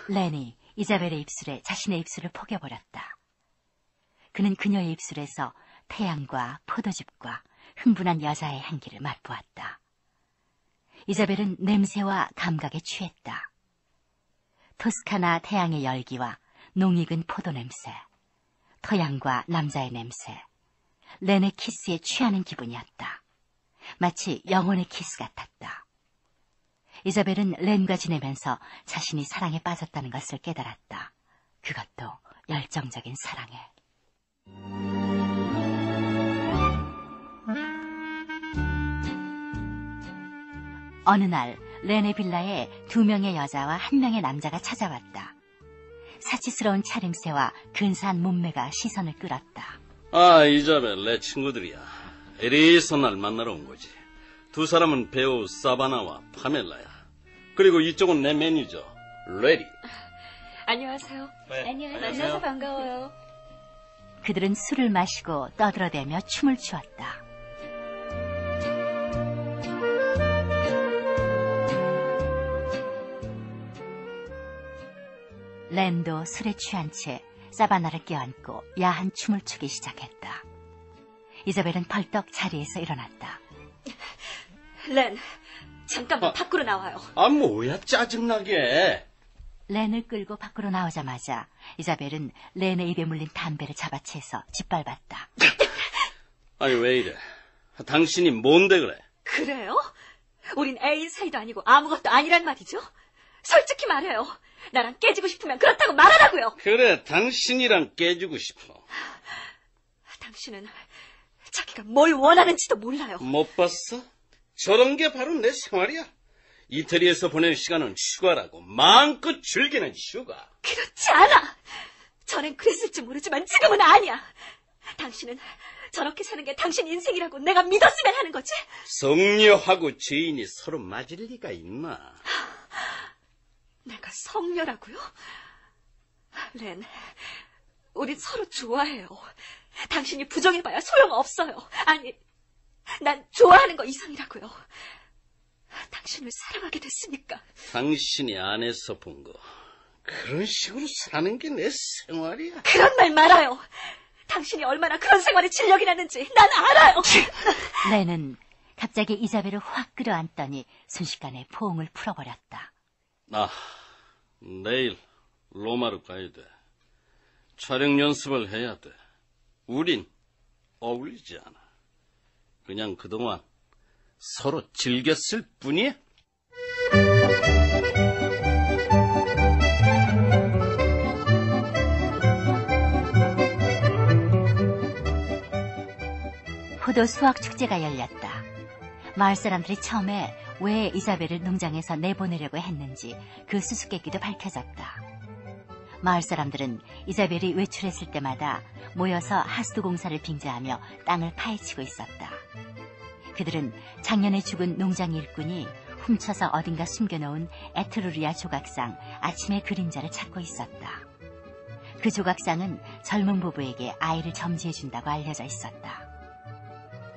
렌이 이자벨의 입술에 자신의 입술을 포개버렸다. 그는 그녀의 입술에서 태양과 포도즙과 흥분한 여자의 향기를 맛보았다. 이자벨은 냄새와 감각에 취했다. 토스카나 태양의 열기와 농익은 포도 냄새, 토양과 남자의 냄새, 렌의 키스에 취하는 기분이었다. 마치 영혼의 키스 같았다. 이자벨은 렌과 지내면서 자신이 사랑에 빠졌다는 것을 깨달았다. 그것도 열정적인 사랑에. 어느 날 렌의 빌라에 2명의 여자와 1명의 남자가 찾아왔다. 사치스러운 차림새와 근사한 몸매가 시선을 끌었다. 아, 이자벨, 내 친구들이야. 이리서 날 만나러 온 거지. 두 사람은 배우 사바나와 파멜라야. 그리고 이쪽은 내 매니저, 레리. 안녕하세요. 네. 만나서 반가워요. 그들은 술을 마시고 떠들어대며 춤을 추었다. 렌도 술에 취한 채 사바나를 껴안고 야한 춤을 추기 시작했다. 이자벨은 벌떡 자리에서 일어났다. 렌, 잠깐만 밖으로 나와요. 아, 뭐야, 짜증나게. 렌을 끌고 밖으로 나오자마자 이자벨은 렌의 입에 물린 담배를 잡아채서 짓밟았다. 아니, 왜 이래? 당신이 뭔데 그래? 그래요? 우린 애인 사이도 아니고 아무것도 아니란 말이죠? 솔직히 말해요. 나랑 깨지고 싶으면 그렇다고 말하라고요. 그래, 당신이랑 깨지고 싶어. 당신은 자기가 뭘 원하는지도 몰라요. 못 봤어? 저런 게 바로 내 생활이야. 이태리에서 보낸 시간은 휴가라고. 마음껏 즐기는 휴가. 그렇지 않아. 전엔 그랬을지 모르지만 지금은 아니야. 당신은 저렇게 사는 게 당신 인생이라고 내가 믿었으면 하는 거지. 성녀하고 죄인이 서로 맞을 리가 있나? 내가 성녀라고요? 렌, 우린 서로 좋아해요. 당신이 부정해봐야 소용없어요. 아니, 난 좋아하는 거 이상이라고요. 당신을 사랑하게 됐으니까. 당신이 안에서 본 거 그런 식으로 사는 게 내 생활이야. 그런 말 말아요. 당신이 얼마나 그런 생활에 진력이 났는지 난 알아요. 렌은 갑자기 이자벨을 확 끌어안더니 순식간에 포옹을 풀어버렸다. 내일 로마로 가야 돼. 촬영 연습을 해야 돼. 우린 어울리지 않아. 그냥 그동안 서로 즐겼을 뿐이야. 포도 수확 축제가 열렸다. 마을 사람들이 처음에 왜 이자벨을 농장에서 내보내려고 했는지 그 수수께끼도 밝혀졌다. 마을 사람들은 이자벨이 외출했을 때마다 모여서 하수도 공사를 빙자하며 땅을 파헤치고 있었다. 그들은 작년에 죽은 농장 일꾼이 훔쳐서 어딘가 숨겨놓은 에트루리아 조각상 아침의 그림자를 찾고 있었다. 그 조각상은 젊은 부부에게 아이를 점지해준다고 알려져 있었다.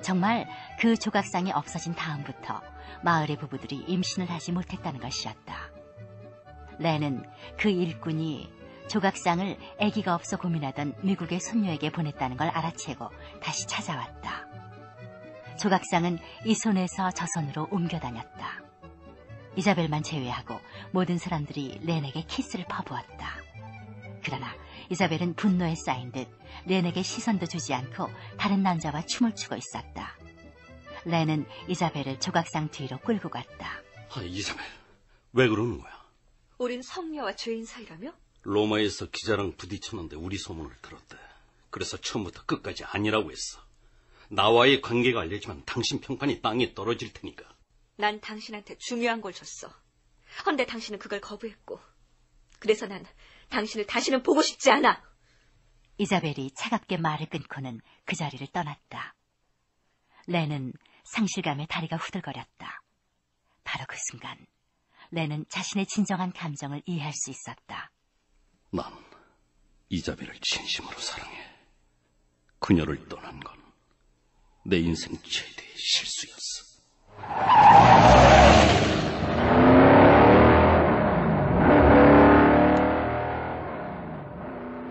정말 그 조각상이 없어진 다음부터 마을의 부부들이 임신을 하지 못했다는 것이었다. 렌은 그 일꾼이 조각상을 아기가 없어 고민하던 미국의 손녀에게 보냈다는 걸 알아채고 다시 찾아왔다. 조각상은 이 손에서 저 손으로 옮겨다녔다. 이자벨만 제외하고 모든 사람들이 렌에게 키스를 퍼부었다. 그러나 이자벨은 분노에 쌓인 듯 렌에게 시선도 주지 않고 다른 남자와 춤을 추고 있었다. 렌은 이자벨을 조각상 뒤로 끌고 갔다. 이자벨, 왜 그러는 거야? 우린 성녀와 죄인 사이라며? 로마에서 기자랑 부딪혔는데 우리 소문을 들었대. 그래서 처음부터 끝까지 아니라고 했어. 나와의 관계가 알려지면 당신 평판이 땅에 떨어질 테니까. 난 당신한테 중요한 걸 줬어. 헌데 당신은 그걸 거부했고. 그래서 난 당신을 다시는 보고 싶지 않아. 이자벨이 차갑게 말을 끊고는 그 자리를 떠났다. 렌은 상실감에 다리가 후들거렸다. 바로 그 순간 렌은 자신의 진정한 감정을 이해할 수 있었다. 난 이자벨을 진심으로 사랑해. 그녀를 떠난 건 내 인생 최대의 실수였어.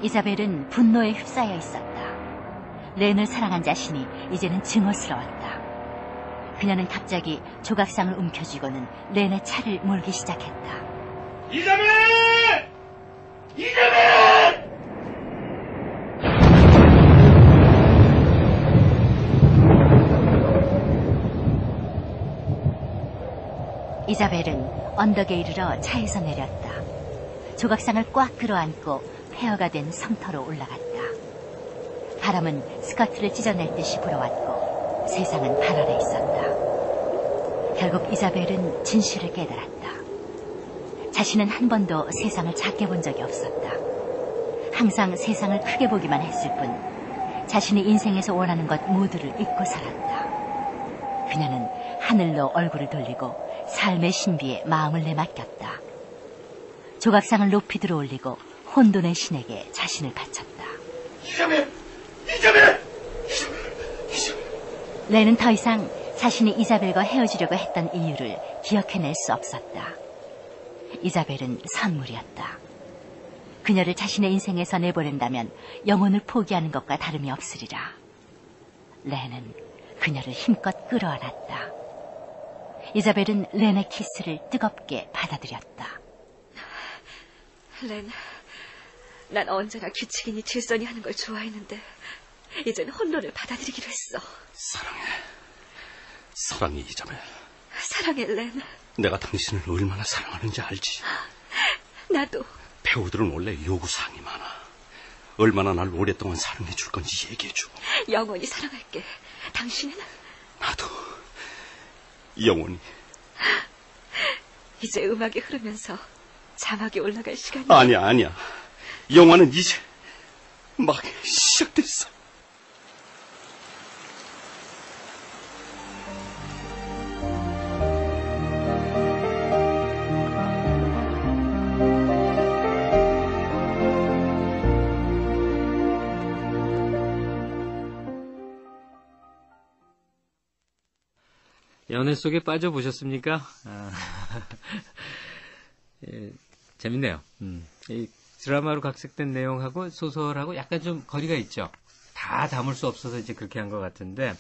이자벨은 분노에 휩싸여 있었다. 렌을 사랑한 자신이 이제는 증오스러웠다. 그녀는 갑자기 조각상을 움켜쥐고는 렌의 차를 몰기 시작했다. 이자벨! 이자벨! 이자벨은 언덕에 이르러 차에서 내렸다. 조각상을 꽉 끌어안고 폐허가 된 성터로 올라갔다. 바람은 스커트를 찢어낼 듯이 불어왔고 세상은 발 아래 있었다. 결국 이자벨은 진실을 깨달았다. 자신은 한 번도 세상을 작게 본 적이 없었다. 항상 세상을 크게 보기만 했을 뿐 자신이 인생에서 원하는 것 모두를 잊고 살았다. 그녀는 하늘로 얼굴을 돌리고 삶의 신비에 마음을 내맡겼다. 조각상을 높이 들어올리고 혼돈의 신에게 자신을 바쳤다. 이자벨! 이자벨! 렌은 더 이상 자신이 이자벨과 헤어지려고 했던 이유를 기억해낼 수 없었다. 이자벨은 선물이었다. 그녀를 자신의 인생에서 내보낸다면 영혼을 포기하는 것과 다름이 없으리라. 렌은 그녀를 힘껏 끌어안았다. 이자벨은 렌의 키스를 뜨겁게 받아들였다. 렌, 난 언제나 규칙이니 질서니 하는 걸 좋아했는데 이젠 혼돈을 받아들이기로 했어. 사랑해 이자벨. 사랑해 렌. 내가 당신을 얼마나 사랑하는지 알지? 나도. 배우들은 원래 요구사항이 많아. 얼마나 날 오랫동안 사랑해 줄 건지 얘기해줘. 영원히 사랑할게. 당신은? 나도 영원히. 이제 음악이 흐르면서 자막이 올라갈 시간이야. 아니야. 영화는 이제 막 시작됐어. 연애 속에 빠져보셨습니까? 예, 재밌네요. 이 드라마로 각색된 내용하고 소설하고 약간 좀 거리가 있죠. 다 담을 수 없어서 이제 그렇게 한 것 같은데,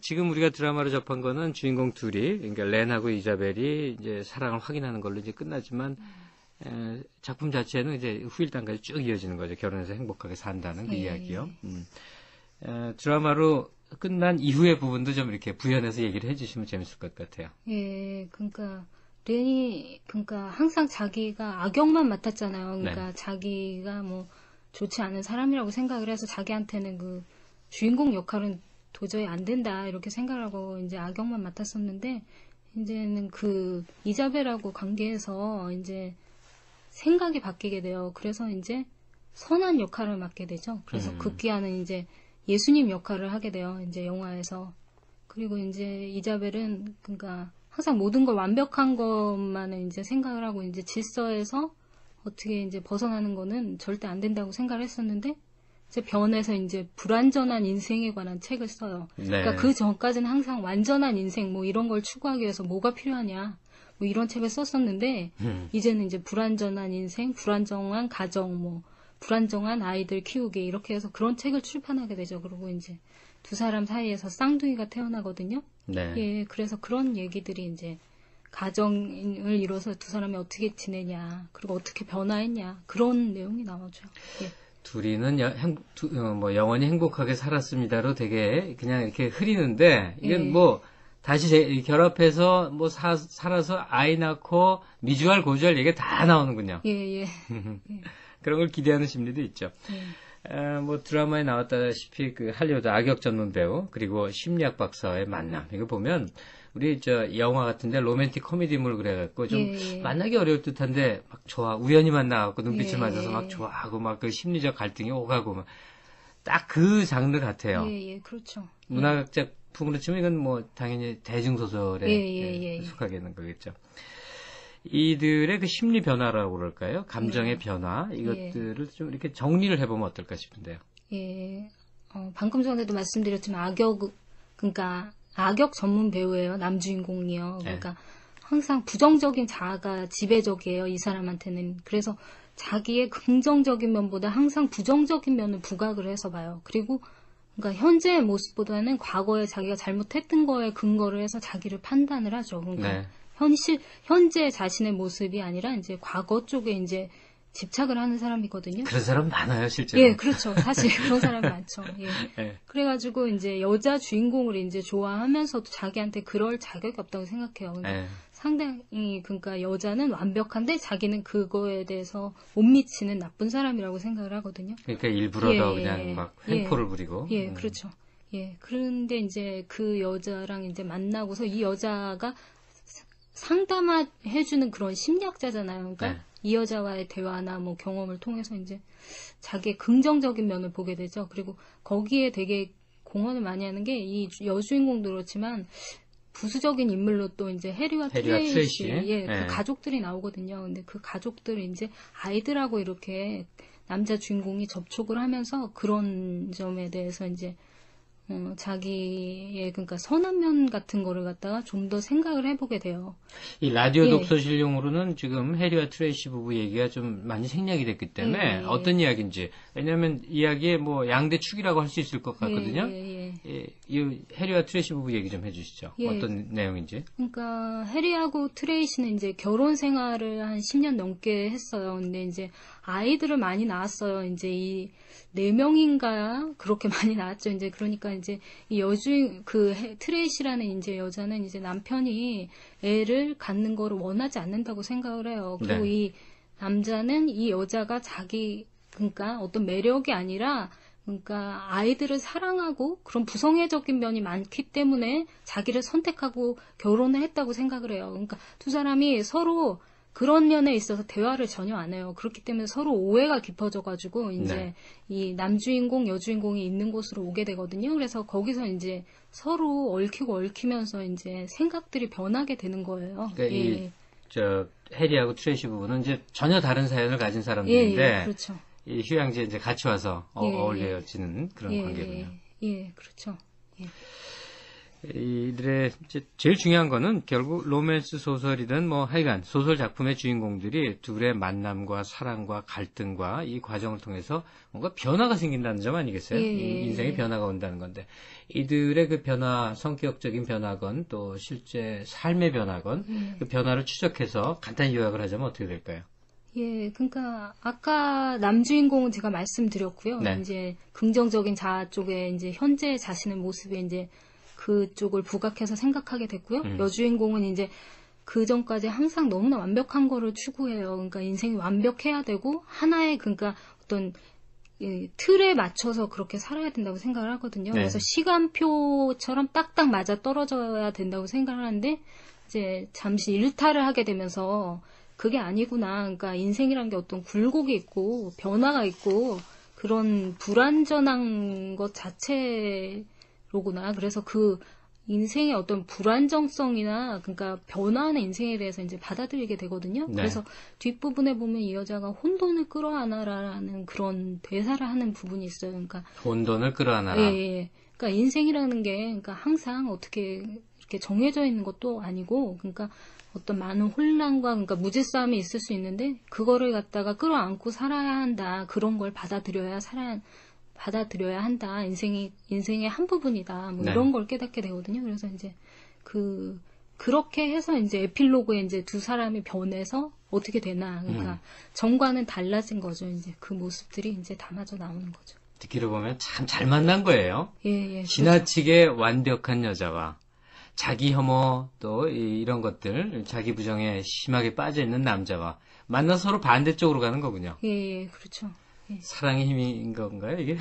지금 우리가 드라마로 접한 거는 주인공 둘이, 그러니까 렌하고 이자벨이 이제 사랑을 확인하는 걸로 이제 끝나지만, 작품 자체는 이제 후일담까지 쭉 이어지는 거죠. 결혼해서 행복하게 산다는 그 이야기요. 드라마로 끝난 이후의 부분도 좀 이렇게 부연해서 얘기를 해주시면 재밌을 것 같아요. 예, 그러니까 렌이 그러니까 항상 자기가 악역만 맡았잖아요. 그러니까 네. 자기가 뭐 좋지 않은 사람이라고 생각을 해서 자기한테는 그 주인공 역할은 도저히 안 된다 이렇게 생각을 하고 이제 악역만 맡았었는데 이제는 그 이자벨하고 관계에서 이제 생각이 바뀌게 돼요. 그래서 이제 선한 역할을 맡게 되죠. 그래서 급기야는 이제 예수님 역할을 하게 돼요. 이제 영화에서. 그리고 이제 이자벨은 그러니까 항상 모든 걸 완벽한 것만을 이제 생각을 하고 이제 질서에서 어떻게 이제 벗어나는 거는 절대 안 된다고 생각을 했었는데 이제 변해서 이제 불완전한 인생에 관한 책을 써요. 네. 그러니까 그 전까지는 항상 완전한 인생 뭐 이런 걸 추구하기 위해서 뭐가 필요하냐 뭐 이런 책을 썼었는데 이제는 이제 불완전한 인생, 불안정한 가정 뭐 불안정한 아이들 키우기 이렇게 해서 그런 책을 출판하게 되죠. 그리고 이제 두 사람 사이에서 쌍둥이가 태어나거든요. 네. 예, 그래서 그런 얘기들이 이제 가정을 이뤄서 두 사람이 어떻게 지내냐, 그리고 어떻게 변화했냐 그런 내용이 나오죠. 예. 둘이는 영원히 행복하게 살았습니다로 되게 그냥 이렇게 흐리는데 이건 예. 뭐 다시 결합해서 뭐 살아서 아이 낳고 미주알 고주알 얘기가 다 나오는군요. 예. 그런 걸 기대하는 심리도 있죠. 뭐 드라마에 나왔다시피 그 할리우드 악역 전문 배우 그리고 심리학 박사의 만남 이거 보면 우리 영화 같은데 로맨틱 코미디물 그래갖고 좀 만나기 어려울 듯한데 막 좋아 우연히 만나갖고 눈빛을 맞아서 막 좋아하고 막 그 심리적 갈등이 오가고 막 딱 그 장르 같아요. 예, 그렇죠. 문학 작품으로 치면 이건 뭐 당연히 대중소설에 속하겠는 거겠죠. 이들의 그 심리 변화라고 그럴까요? 감정의 변화 이것들을 좀 이렇게 정리를 해보면 어떨까 싶은데요. 예, 방금 전에도 말씀드렸지만 그러니까 악역 전문 배우예요. 남주인공이요. 그러니까 항상 부정적인 자아가 지배적이에요. 이 사람한테는. 그래서 자기의 긍정적인 면보다 항상 부정적인 면을 부각을 해서 봐요. 그리고 그러니까 현재의 모습보다는 과거에 자기가 잘못했던 거에 근거를 해서 자기를 판단을 하죠. 그러니까 현재 자신의 모습이 아니라 이제 과거 쪽에 이제 집착을 하는 사람이거든요. 그런 사람 많아요, 실제로. 예, 그렇죠. 사실 그런 사람 많죠. 예. 그래가지고 이제 여자 주인공을 이제 좋아하면서도 자기한테 그럴 자격이 없다고 생각해요. 그러니까 상당히 그러니까 여자는 완벽한데 자기는 그거에 대해서 못 미치는 나쁜 사람이라고 생각을 하거든요. 그러니까 일부러 그냥 막 횡포를 부리고. 예, 그렇죠. 예, 그런데 이제 그 여자랑 이제 만나고서 이 여자가 상담해주는 그런 심리학자잖아요. 그러니까 이 여자와의 대화나 뭐 경험을 통해서 이제 자기의 긍정적인 면을 보게 되죠. 그리고 거기에 되게 공헌을 많이 하는 게 이 여주인공도 그렇지만 부수적인 인물로 또 이제 해리와 트레이시, 그 가족들이 나오거든요. 근데 그 가족들이 이제 아이들하고 이렇게 남자 주인공이 접촉을 하면서 그런 점에 대해서 이제 자기의 그러니까 선한 면 같은 거를 갖다가 좀 더 생각을 해보게 돼요. 이 라디오 독서실용으로는 지금 해리와 트레이시 부부 얘기가 좀 많이 생략이 됐기 때문에 어떤 이야기인지 왜냐하면 이야기의 뭐 양대 축이라고 할 수 있을 것 같거든요. 이 해리와 트레이시 부부 얘기 좀 해주시죠. 어떤 내용인지. 그러니까 해리하고 트레이시는 이제 결혼 생활을 한 10년 넘게 했어요. 근데 이제 아이들을 많이 낳았어요. 이제 이 4명인가 그렇게 많이 낳았죠. 이제 그러니까 이제 이 여주인 트레이시라는 이제 여자는 이제 남편이 애를 갖는 거를 원하지 않는다고 생각을 해요. 그리고 이 남자는 이 여자가 그러니까 어떤 매력이 아니라 그러니까 아이들을 사랑하고 그런 부성애적인 면이 많기 때문에 자기를 선택하고 결혼을 했다고 생각을 해요. 그러니까 두 사람이 서로 그런 면에 있어서 대화를 전혀 안 해요. 그렇기 때문에 서로 오해가 깊어져가지고 이제 이 남주인공, 여주인공이 있는 곳으로 오게 되거든요. 그래서 거기서 이제 서로 얽히면서 이제 생각들이 변하게 되는 거예요. 그러니까 해리하고 트레이시 부부는 이제 전혀 다른 사연을 가진 사람들인데, 그렇죠. 이 휴양지에 이제 같이 와서 어울려지는 그런 관계군요. 그렇죠. 이들의 제일 중요한 거는 결국 로맨스 소설이든 뭐 하여간 소설 작품의 주인공들이 둘의 만남과 사랑과 갈등과 이 과정을 통해서 뭔가 변화가 생긴다는 점 아니겠어요? 예. 인생의 변화가 온다는 건데 이들의 그 변화, 성격적인 변화건 또 실제 삶의 변화건 그 변화를 추적해서 간단히 요약을 하자면 어떻게 될까요? 예, 그러니까 아까 남주인공은 제가 말씀드렸고요. 네. 이제 긍정적인 자아 쪽에 이제 현재 자신의 모습에 이제 그쪽을 부각해서 생각하게 됐고요. 여주인공은 이제 그 전까지 항상 너무나 완벽한 거를 추구해요. 그러니까 인생이 완벽해야 되고 하나의 그러니까 어떤 이 틀에 맞춰서 그렇게 살아야 된다고 생각을 하거든요. 네. 그래서 시간표처럼 딱딱 맞아 떨어져야 된다고 생각을 하는데 이제 잠시 일탈을 하게 되면서 그게 아니구나. 그러니까 인생이란 게 어떤 굴곡이 있고 변화가 있고 그런 불완전한 것 자체로구나. 그래서 그 인생의 어떤 불안정성이나 그러니까 변화하는 인생에 대해서 이제 받아들이게 되거든요. 네. 그래서 뒷부분에 보면 이 여자가 혼돈을 끌어안아라라는 그런 대사를 하는 부분이 있어요. 그러니까 혼돈을 끌어안아라. 예. 그러니까 인생이라는 게 그러니까 항상 어떻게 이렇게 정해져 있는 것도 아니고 그러니까 어떤 많은 혼란과 그러니까 무질서함이 있을 수 있는데 그거를 갖다가 끌어안고 살아야 한다. 그런 걸 받아들여야 한다. 인생의 한 부분이다. 뭐 네. 이런 걸 깨닫게 되거든요. 그래서 이제 그렇게 해서 이제 에필로그에 이제 두 사람이 변해서 어떻게 되나. 그러니까 전과는 달라진 거죠. 이제 그 모습들이 이제 담아져 나오는 거죠. 듣기로 보면 참 잘 만난 거예요. 예. 지나치게 완벽한 여자와 자기 혐오 또 이런 것들, 자기 부정에 심하게 빠져있는 남자와 만나서 서로 반대쪽으로 가는 거군요. 예, 그렇죠. 예. 사랑의 힘인 건가요, 이게?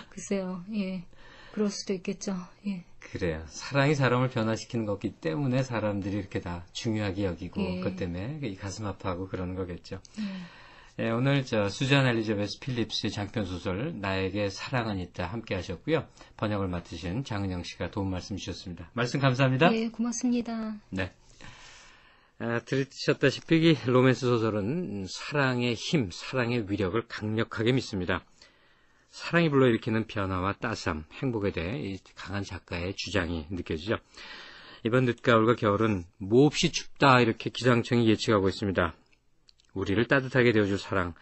글쎄요, 예. 그럴 수도 있겠죠, 예. 그래요. 사랑이 사람을 변화시키는 거기 때문에 사람들이 이렇게 다 중요하게 여기고, 예. 그것 때문에 이 가슴 아파하고 그러는 거겠죠. 예, 오늘 수잔 엘리자베스 필립스의 장편소설 나에게 사랑은 있다 함께 하셨고요. 번역을 맡으신 장은영 씨가 도움 말씀 주셨습니다. 말씀 감사합니다. 예, 고맙습니다. 네. 들으셨다시피 이 로맨스 소설은 사랑의 힘, 사랑의 위력을 강력하게 믿습니다. 사랑이 불러일으키는 변화와 따스함, 행복에 대해 이 강한 작가의 주장이 느껴지죠. 이번 늦가을과 겨울은 몹시 춥다 이렇게 기상청이 예측하고 있습니다. 우리를 따뜻하게 데워줄 사랑,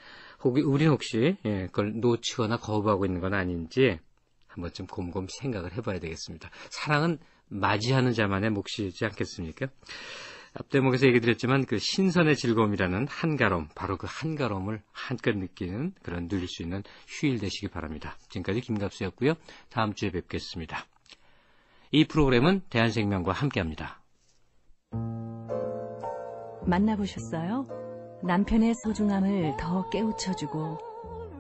우린 혹시 그걸 놓치거나 거부하고 있는 건 아닌지 한 번쯤 곰곰 생각을 해봐야 되겠습니다. 사랑은 맞이하는 자만의 몫이지 않겠습니까? 앞대목에서 얘기 드렸지만 그 신선의 즐거움이라는 한가롬, 바로 그 한가롬을 한껏 느끼는 그런 누릴 수 있는 휴일 되시기 바랍니다. 지금까지 김갑수였고요. 다음 주에 뵙겠습니다. 이 프로그램은 대한생명과 함께합니다. 만나보셨어요? 남편의 소중함을 더 깨우쳐주고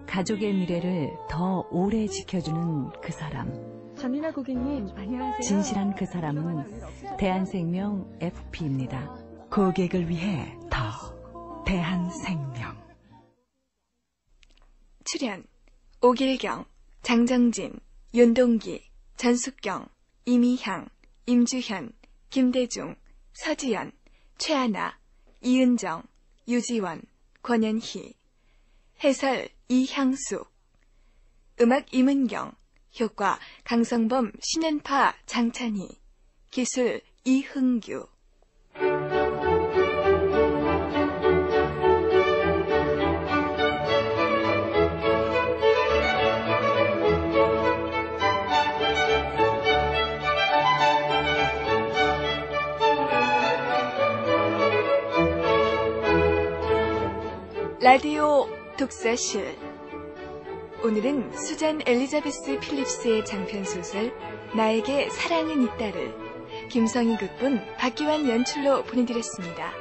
가족의 미래를 더 오래 지켜주는 그 사람. 전민아 고객님, 안녕하세요. 진실한 그 사람은 대한생명 FP입니다. 고객을 위해 더 대한생명. 출연 오길경, 장정진, 윤동기, 전숙경, 이미향, 임주현, 김대중, 서지연, 최하나, 이은정, 유지원, 권현희. 해설 이향숙. 음악 임은경. 효과 강성범, 신연파, 장찬희. 기술 이흥규. 라디오 독서실. 오늘은 수잔 엘리자베스 필립스의 장편소설 나에게 사랑은 있다를 김성희 극본, 박기환 연출로 보내드렸습니다.